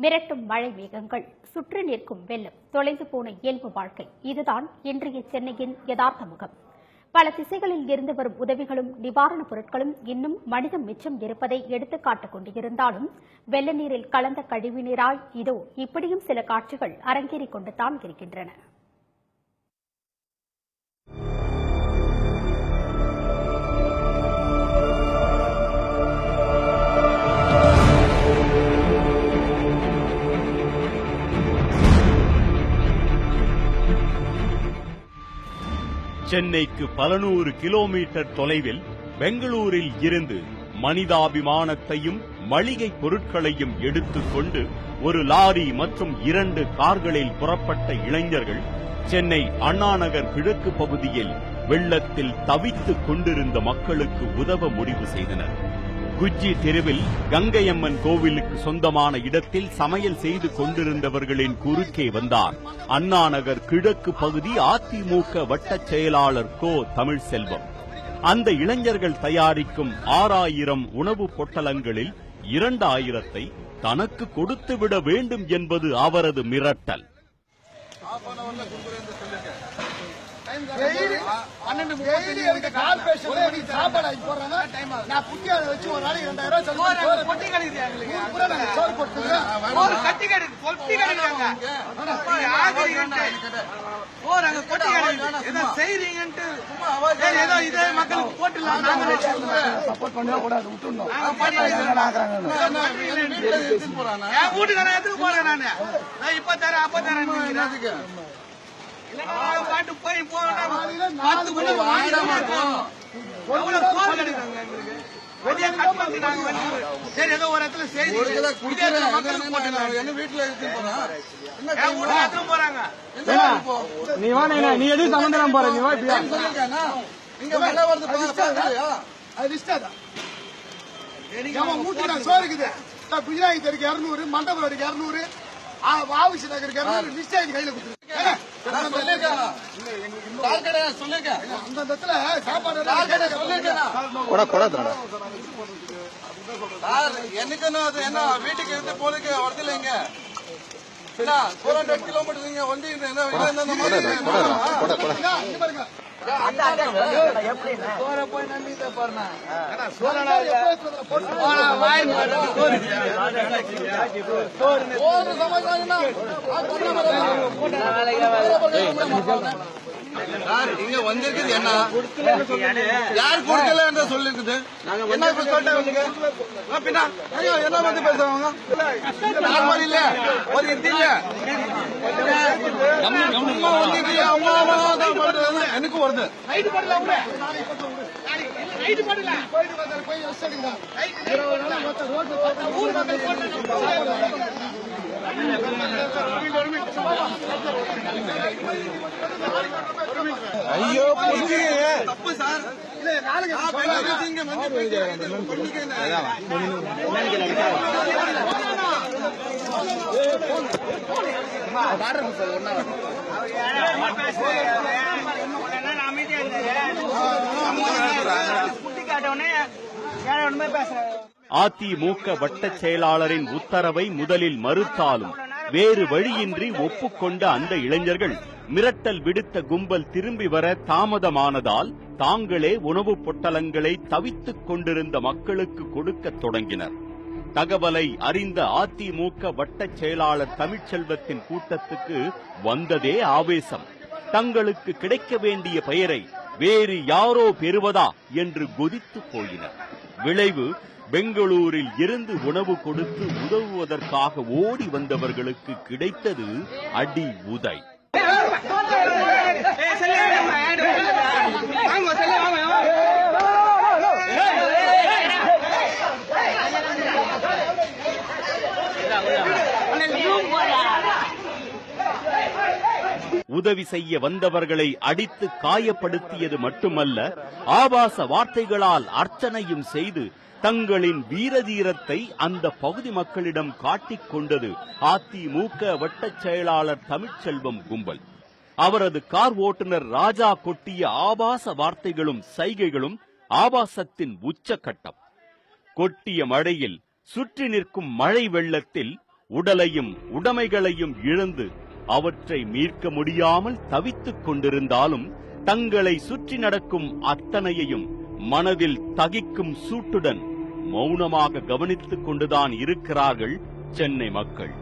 மிரட்டும் மழை மேகங்கள், சுற்றி நிற்கும் வெள்ளம், தொலைந்து போன இயல்பு வாழ்க்கை, இதுதான் இன்றைய சென்னையின் யதார்த்த முகம். பல திசைகளில் இருந்து வரும் உதவிகளும் நிவாரணப் பொருட்களும் இன்னும் மனிதம் மிச்சம் இருப்பதை எடுத்துக்காட்டிக் கொண்டிருந்தாலும் வெள்ள நீரில் கலந்த கழிவுநீராய் இதோ இப்படியும் சில காட்சிகள் அரங்கேறிக் கொண்டுதான் இருக்கின்றன. சென்னைக்கு பல நூறு கிலோமீட்டர் தொலைவில் பெங்களூரில் இருந்து மனிதாபிமானத்தையும் மளிகை பொருட்களையும் எடுத்துக்கொண்டு ஒரு லாரி மற்றும் 2 கார்களில் புறப்பட்ட இளைஞர்கள் சென்னை அண்ணாநகர் கிழக்கு பகுதியில் வெள்ளத்தில் தவித்துக் கொண்டிருந்த மக்களுக்கு உதவ முடிவு செய்தனர். குஜ்ஜி தெருவில் கங்கையம்மன் கோவிலுக்கு சொந்தமான இடத்தில் சமையல் செய்து கொண்டிருந்தவர்களின் குறுக்கே வந்தார் அண்ணாநகர் கிழக்கு பகுதி அதிமுக வட்டச் செயலாளர் கோ தமிழ்செல்வம். அந்த இளைஞர்கள் தயாரிக்கும் 6000 உணவுப் பொட்டலங்களில் 2000 தனக்கு கொடுத்துவிட வேண்டும் என்பது அவரது மிரட்டல். நீ எது சம்பந்தம் போற சோறுக்குது குஜராத் இருக்கு 200, மண்டபம் இருக்கு 200, ஆபீஸ் நகருக்கு 200 லிஸ்ட் ஆகி கையில என்ன வீட்டுக்கு இருந்து போலுக்கு வரதில்லைங்க 400 கிலோமீட்டர் நீங்க வந்து இங்க வந்திருக்குது என்ன யார் கொடுக்கல என்று சொல்லிருக்குது என்ன பின்னா என்ன வந்து பேசுவாங்க நார்மல் இல்ல ஒரு இது இல்ல எனக்கு வருது ஐயோ தப்பு சார் அதிமுக வட்டச் செயலாளரின் உத்தரவை முதலில் மறுத்தாலும் வேறு வழியின்றி ஒப்புக்கொண்ட அந்த இளைஞர்கள் மிரட்டல் விடுத்த கும்பல் திரும்பி வர தாமதமானதால் தாங்களே உணவுப் பொட்டலங்களை தவித்துக் கொண்டிருந்த மக்களுக்கு கொடுக்கத் தொடங்கினர். தகவலை அறிந்த அதிமுக வட்டச் செயலாளர் தமிழ்செல்வத்தின் கூட்டத்துக்கு வந்ததே ஆவேசம். தங்களுக்கு கிடைக்க வேண்டிய பெயரை வேறு யாரோ பெறுவதா என்று கொதித்து போயினர். விளைவு, பெங்களூரில் இருந்து உணவு கொடுத்து உதவுவதற்காக ஓடி வந்தவர்களுக்கு கிடைத்தது அடி உதை. உதவி செய்ய வந்தவர்களை அடித்து காயப்படுத்தியது மட்டுமல்ல, ஆபாச வார்த்தைகளால் அர்ச்சனையும் செய்து தங்களின் வீரதீரத்தை அந்த பகுதி மக்களிடம் காட்டிக் கொண்டது அதிமுக வட்டச் செயலாளர் தமிழ்செல்வம் கும்பல். அவரது கார் ஓட்டுநர் ராஜா கொட்டிய ஆபாச வார்த்தைகளும் சைகைகளும் ஆபாசத்தின் உச்சகட்டம். கொட்டிய மழையில் சுற்றி நிற்கும் மழை வெள்ளத்தில் உடலையும் உடைமைகளையும் இழந்து அவற்றை மீட்க முடியாமல் தவித்துக் கொண்டிருந்தாலும் தங்களை சுற்றி நடக்கும் அத்தனையையும் மனதில் தகிக்கும் சூட்டுடன் மௌனமாக கவனித்துக் கொண்டுதான் இருக்கிறார்கள் சென்னை மக்கள்.